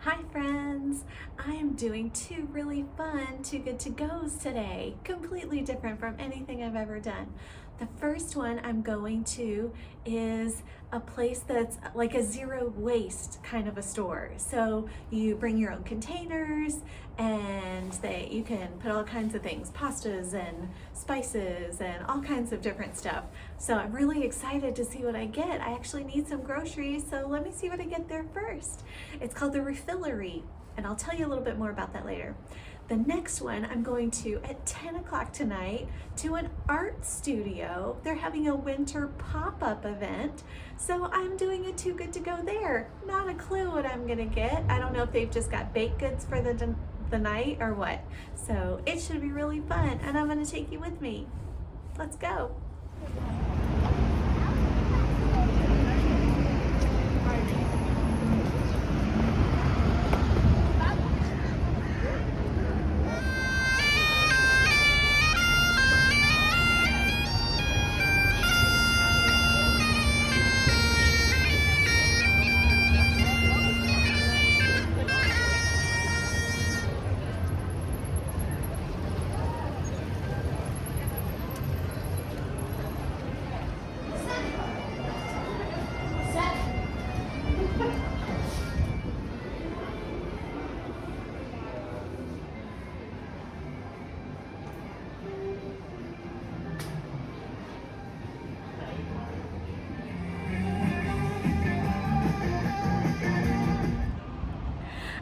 Hi friends! I am doing two really fun Too Good To Go's today, completely different from anything I've ever done. The first one I'm going to is a place that's like a zero waste kind of a store. So you bring your own containers and you can put all kinds of things, pastas and spices and all kinds of different stuff. So I'm really excited to see what I get. I actually need some groceries, so let me see what I get there first. It's called the refillery, and I'll tell you a little bit more about that later. The next one, I'm going to, at 10 o'clock tonight, to an art studio. They're having a winter pop-up event, so I'm doing a Too Good To Go there. Not a clue what I'm gonna get. I don't know if they've just got baked goods for the night or what. So it should be really fun, and I'm gonna take you with me. Let's go.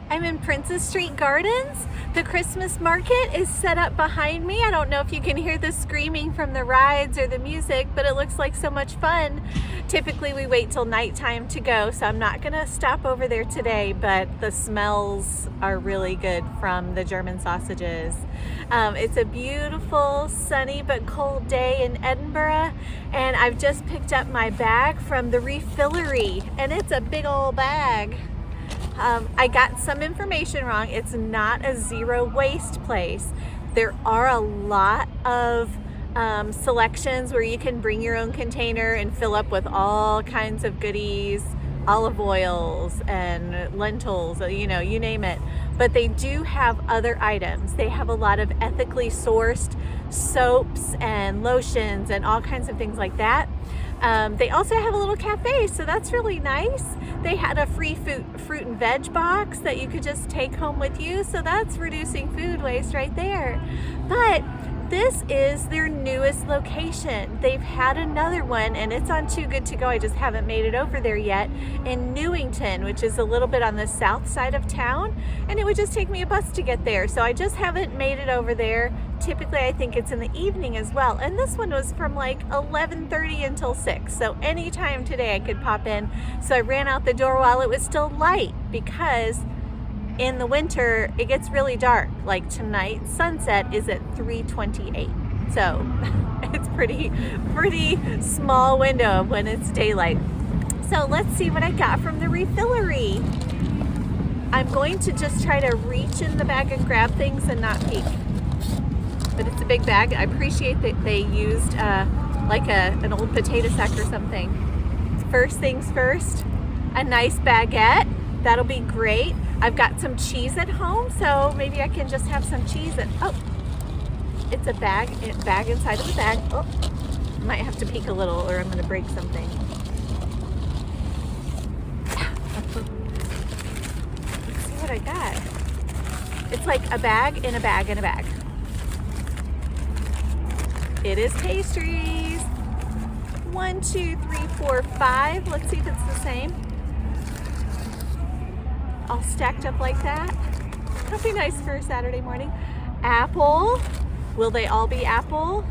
I'm in Princess Street Gardens. The Christmas market is set up behind me. I don't know if you can hear the screaming from the rides or the music, but it looks like so much fun. Typically we wait till nighttime to go, so I'm not gonna stop over there today, but the smells are really good from the German sausages. It's a beautiful, sunny but cold day in Edinburgh, and I've just picked up my bag from the refillery, and it's a big old bag. I got some information wrong. It's not a zero waste place. There are a lot of selections where you can bring your own container and fill up with all kinds of goodies, olive oils and lentils, you know, you name it. But they do have other items. They have a lot of ethically sourced soaps and lotions and all kinds of things like that. They also have a little cafe, so that's really nice. They had a free fruit and veg box that you could just take home with you, so that's reducing food waste right there. But this is their newest location. They've had another one, and it's on Too Good To Go. I just haven't made it over there yet, in Newington, which is a little bit on the south side of town, and it would just take me a bus to get there. So I just haven't made it over there. Typically, I think it's in the evening as well. And this one was from like 11:30 until 6. So anytime today I could pop in. So I ran out the door while it was still light, because in the winter, it gets really dark. Like tonight, sunset is at 3:28. So it's pretty small window of when it's daylight. So let's see what I got from the refillery. I'm going to just try to reach in the bag and grab things and not peek. But it's a big bag. I appreciate that they used like an old potato sack or something. First things first, a nice baguette. That'll be great. I've got some cheese at home, so maybe I can just have some cheese. Oh, it's a bag inside of the bag. Oh, I might have to peek a little or I'm gonna break something. Let's see what I got. It's like a bag in a bag in a bag. It is pastries. 1, 2, 3, 4, 5. Let's see if it's the same. All stacked up like that. That'll be nice for a Saturday morning. Apple. Will they all be apple?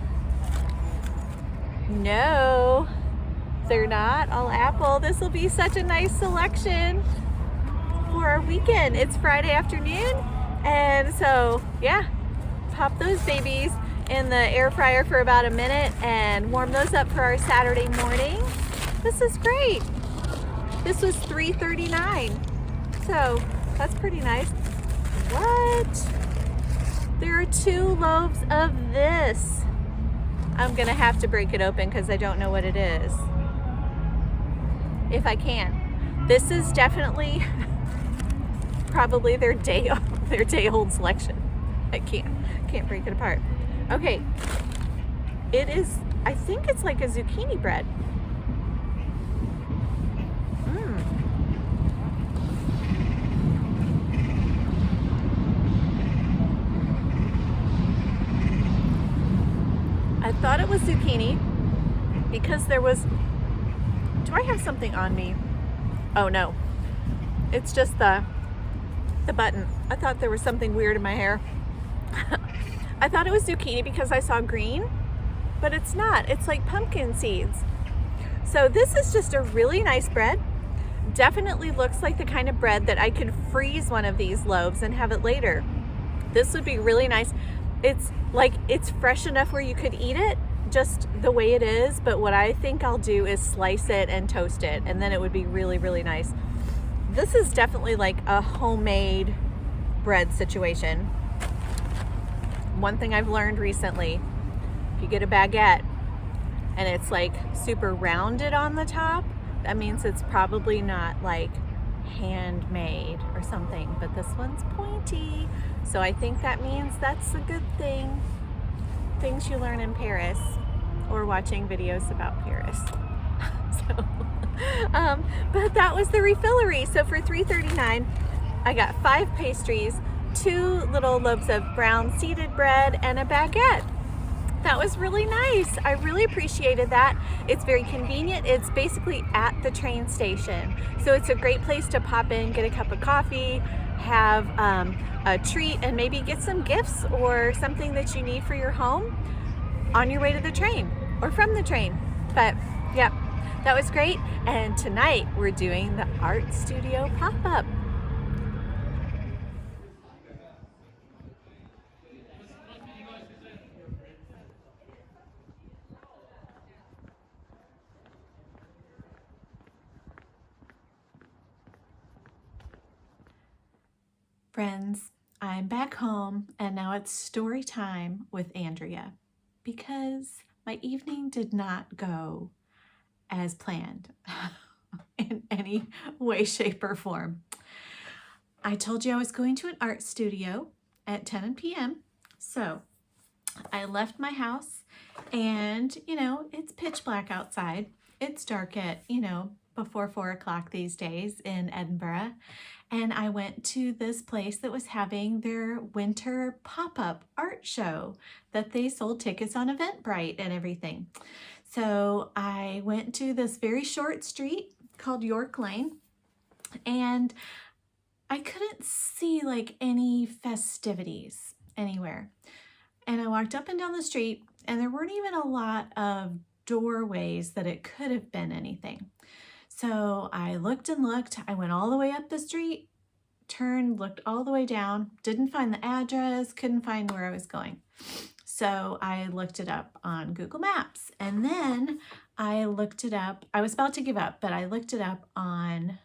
No, they're not all apple. This will be such a nice selection for our weekend. It's Friday afternoon, and so yeah, pop those babies in the air fryer for about a minute and warm those up for our Saturday morning. This is great. This was $3.39. So that's pretty nice. What? There are 2 loaves of this. I'm gonna have to break it open because I don't know what it is. If I can. This is definitely probably their day old selection. I can't break it apart. Okay, it is, I think it's like a zucchini bread. I thought it was zucchini because there was, do I have something on me? Oh no, it's just the button. I thought there was something weird in my hair. I thought it was zucchini because I saw green, but it's not. It's like pumpkin seeds. So this is just a really nice bread. Definitely looks like the kind of bread that I could freeze one of these loaves and have it later. This would be really nice. It's like, it's fresh enough where you could eat it just the way it is, but what I think I'll do is slice it and toast it, and then it would be really, really nice. This is definitely like a homemade bread situation. One thing I've learned recently, if you get a baguette and it's like super rounded on the top, that means it's probably not like handmade or something, but this one's pointy. So I think that means that's a good thing. Things you learn in Paris or watching videos about Paris. But that was the refillery. So for $3.39, I got 5 pastries, 2 little loaves of brown seeded bread, and a baguette. That was really nice. I really appreciated that. It's very convenient. It's basically at the train station. So it's a great place to pop in, get a cup of coffee, have a treat, and maybe get some gifts or something that you need for your home on your way to the train or from the train. But yeah, that was great. And tonight we're doing the art studio pop-up. Friends, I'm back home and now it's story time with Andrea because my evening did not go as planned in any way, shape, or form. I told you I was going to an art studio at 10 p.m. So I left my house and, you know, it's pitch black outside. It's dark at, you know, before 4 o'clock these days in Edinburgh. And I went to this place that was having their winter pop-up art show that they sold tickets on Eventbrite and everything. So I went to this very short street called York Lane, and I couldn't see like any festivities anywhere. And I walked up and down the street and there weren't even a lot of doorways that it could have been anything. So I looked and looked. I went all the way up the street, turned, looked all the way down, didn't find the address, couldn't find where I was going. So I looked it up on Google Maps, and then I looked it up. I was about to give up, but I looked it up on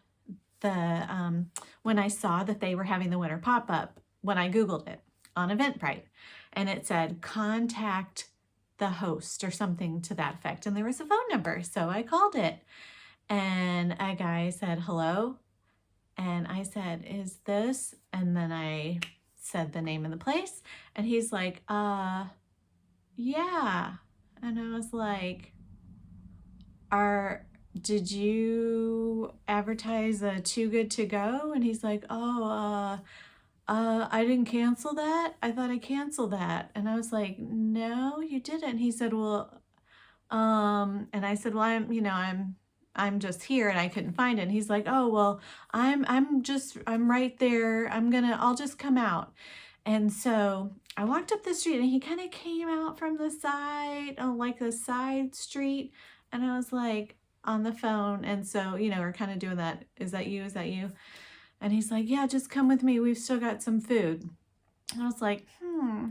the, when I saw that they were having the winter pop-up, when I Googled it on Eventbrite, and it said contact the host or something to that effect. And there was a phone number. So I called it. And a guy said, hello. And I said, is this? And then I said the name of the place. And he's like, yeah. And I was like, did you advertise a Too Good to Go? And he's like, I didn't cancel that. I thought I canceled that. And I was like, no, you didn't. He said, well, and I said, well, I'm just here and I couldn't find it. And he's like, oh, well, I'm right there. I'll just come out. And so I walked up the street and he kind of came out from the side, like the side street. And I was like on the phone. And so, you know, we're kind of doing that. Is that you? Is that you? And he's like, yeah, just come with me. We've still got some food. And I was like,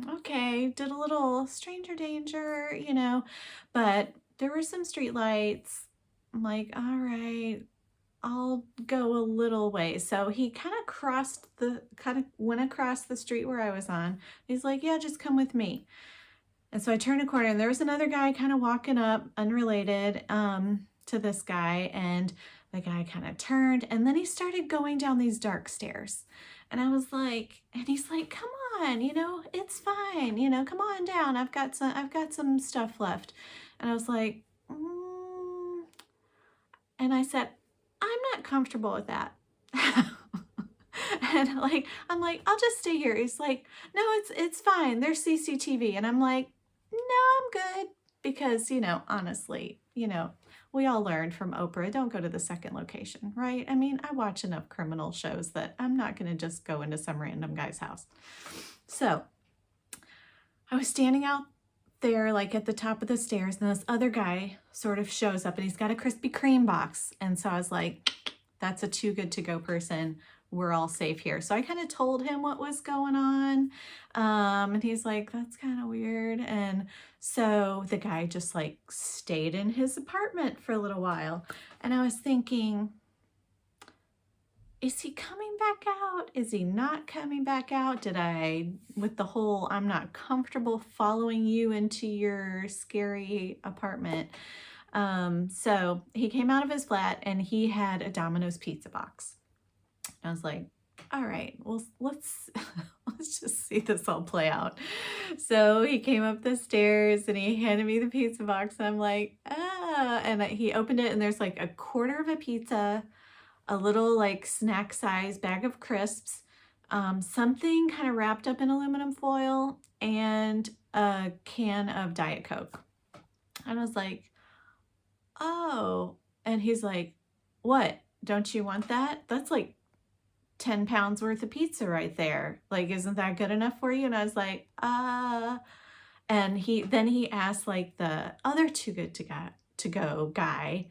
okay. Did a little stranger danger, you know, but there were some street lights. I'm like, all right, I'll go a little way. So he kind of went across the street where I was on. He's like, yeah, just come with me. And so I turned a corner and there was another guy kind of walking up, unrelated, to this guy. And The guy kind of turned, and then he started going down these dark stairs. And I was like, and he's like, come on, you know, it's fine, you know, come on down. I've got some stuff left. And I was like, and I said, I'm not comfortable with that. And like, I'm like, I'll just stay here. He's like, no, it's fine. There's CCTV. And I'm like, no, I'm good. Because, you know, honestly, you know, we all learned from Oprah, don't go to the second location, right? I mean, I watch enough criminal shows that I'm not going to just go into some random guy's house. So I was standing out there like at the top of the stairs, and this other guy sort of shows up, and he's got a Krispy Kreme box. And so I was like, that's a too good to go person. We're all safe here. So I kind of told him what was going on. And he's like, that's kind of weird. And so the guy just like stayed in his apartment for a little while. And I was thinking, is he coming back out? Is he not coming back out? Did I, with the whole, I'm not comfortable following you into your scary apartment. So he came out of his flat and he had a Domino's pizza box. I was like, all right, well, let's just see this all play out. So he came up the stairs and he handed me the pizza box. And I'm like, and he opened it and there's like a quarter of a pizza, a little like snack size bag of crisps, something kind of wrapped up in aluminum foil, and a can of Diet Coke. And I was like, oh, and he's like, what? Don't you want that? That's like 10 pounds worth of pizza right there. Like, isn't that good enough for you? And I was like, and he asked like the other too good to go guy,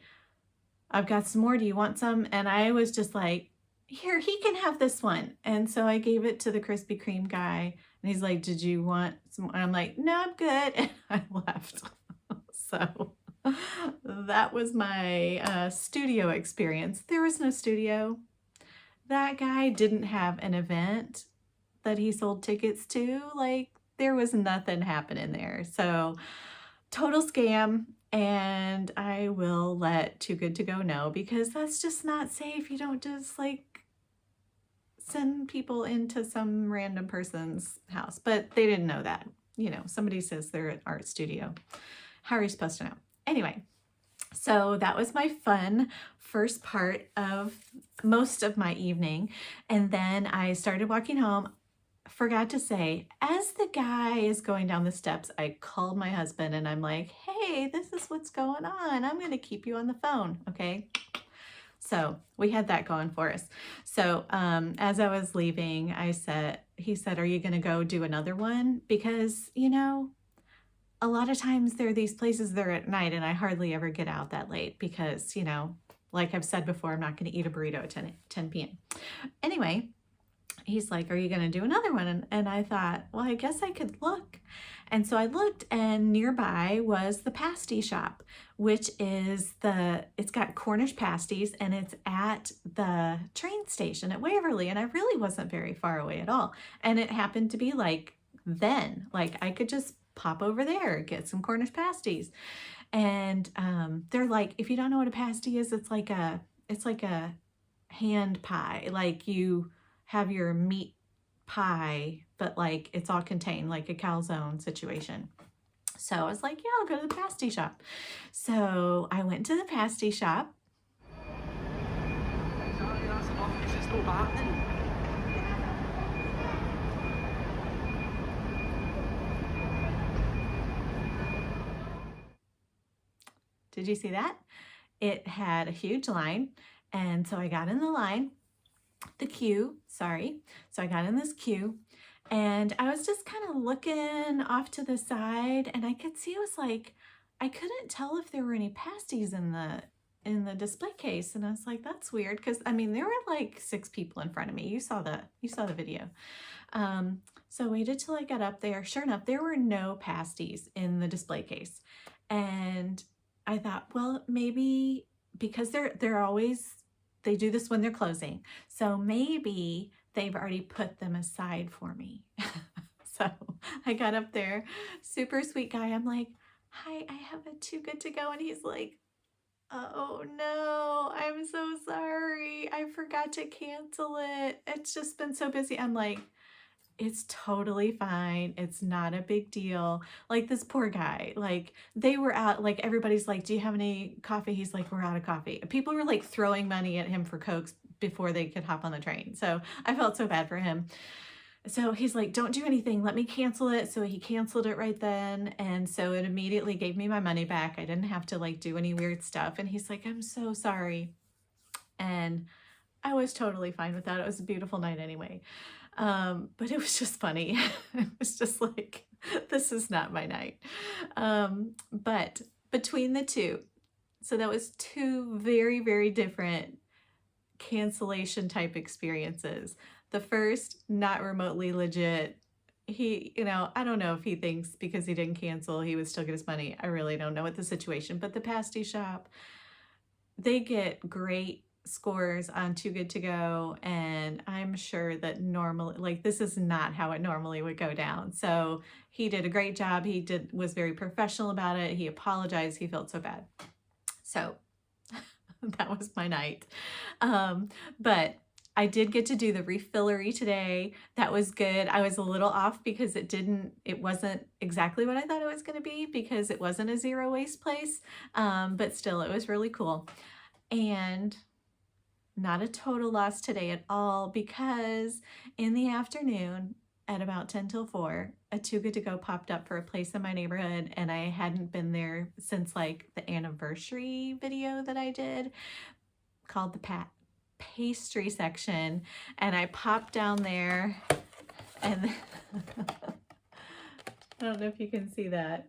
I've got some more. Do you want some? And I was just like, here, he can have this one. And so I gave it to the Krispy Kreme guy, and he's like, did you want some? And I'm like, no, I'm good. And I left. So that was my studio experience. There was no studio. That guy didn't have an event that he sold tickets to. Like, there was nothing happening there. So total scam. And I will let Too Good To Go know, because that's just not safe. You don't just like send people into some random person's house. But they didn't know that. You know, somebody says they're at art studio. How are you supposed to know? Anyway, so that was my fun first part of most of my evening. And then I started walking home. Forgot to say, as the guy is going down the steps, I called my husband and I'm like, hey, this is what's going on. I'm going to keep you on the phone. Okay. So we had that going for us. So as I was leaving, he said, are you going to go do another one? Because, you know, a lot of times there are these places that are at night, and I hardly ever get out that late because, you know, like I've said before, I'm not going to eat a burrito at 10 p.m. Anyway, he's like, are you going to do another one? And I thought, well, I guess I could look. And so I looked, and nearby was the Pasty shop, which is it's got Cornish pasties, and it's at the train station at Waverly. And I really wasn't very far away at all. And it happened to be like I could just pop over there, get some Cornish pasties. And they're like, if you don't know what a pasty is, it's like a hand pie. Like, you have your meat pie, but like it's all contained, like a calzone situation. So I was like, yeah, I'll go to the pasty shop. So I went to the pasty shop. Did you see that? It had a huge line. And so I got in the queue. So I got in this queue, and I was just kind of looking off to the side, and I could see it was like, I couldn't tell if there were any pasties in the display case. And I was like, that's weird. Because I mean, there were like 6 people in front of me. You saw the video. So I waited till I got up there. Sure enough, there were no pasties in the display case. And I thought, well, maybe because they do this when they're closing. So maybe they've already put them aside for me. So I got up there, super sweet guy. I'm like, hi, I have a Too Good To Go. And he's like, Oh no, I'm so sorry. I forgot to cancel it. It's just been so busy. I'm like, it's totally fine. It's not a big deal. Like this poor guy, like they were out, like everybody's like, do you have any coffee? He's like, we're out of coffee. People were like throwing money at him for Cokes before they could hop on the train. So I felt so bad for him. So he's like, don't do anything. Let me cancel it. So he canceled it right then. And so it immediately gave me my money back. I didn't have to like do any weird stuff. And he's like, I'm so sorry. And I was totally fine with that. It was a beautiful night anyway. But it was just funny. It was just like, this is not my night. But between the two, so that was two very, very different cancellation type experiences. The first, not remotely legit. He, I don't know if he thinks because he didn't cancel, he would still get his money. I really don't know what the situation, but the Pasty shop, they get great scores on Too Good To Go, and I'm sure that normally, like, this is not how it normally would go down. So he did a great job. He was very professional about it. He apologized. He felt so bad. So that was my night. But I did get to do the refillery today. That was good. I was a little off because it wasn't exactly what I thought it was going to be, because it wasn't a zero waste place. But still, it was really cool. And not a total loss today at all, because in the afternoon at about 10 till 4, a Too Good To Go popped up for a place in my neighborhood, and I hadn't been there since like the anniversary video that I did called the pastry section, and I popped down there, and I don't know if you can see that.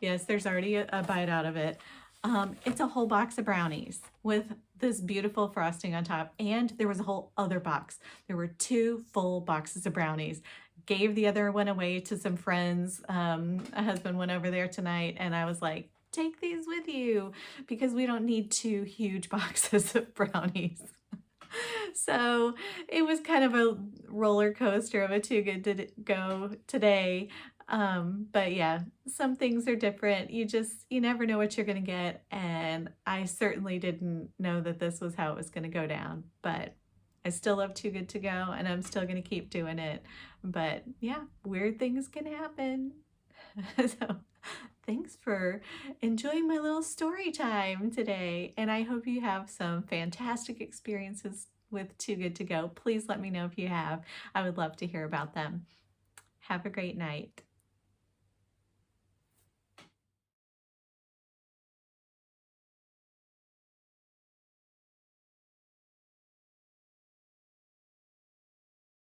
Yes, there's already a bite out of it. It's a whole box of brownies with this beautiful frosting on top, and there was a whole other box. There were 2 full boxes of brownies. Gave the other one away to some friends. A husband went over there tonight, and I was like, take these with you, because we don't need 2 huge boxes of brownies. So it was kind of a roller coaster of a Too Good To Go today. But yeah, some things are different. You never know what you're going to get. And I certainly didn't know that this was how it was going to go down, but I still love Too Good To Go, and I'm still going to keep doing it. But yeah, weird things can happen. So thanks for enjoying my little story time today. And I hope you have some fantastic experiences with Too Good To Go. Please let me know if you have. I would love to hear about them. Have a great night.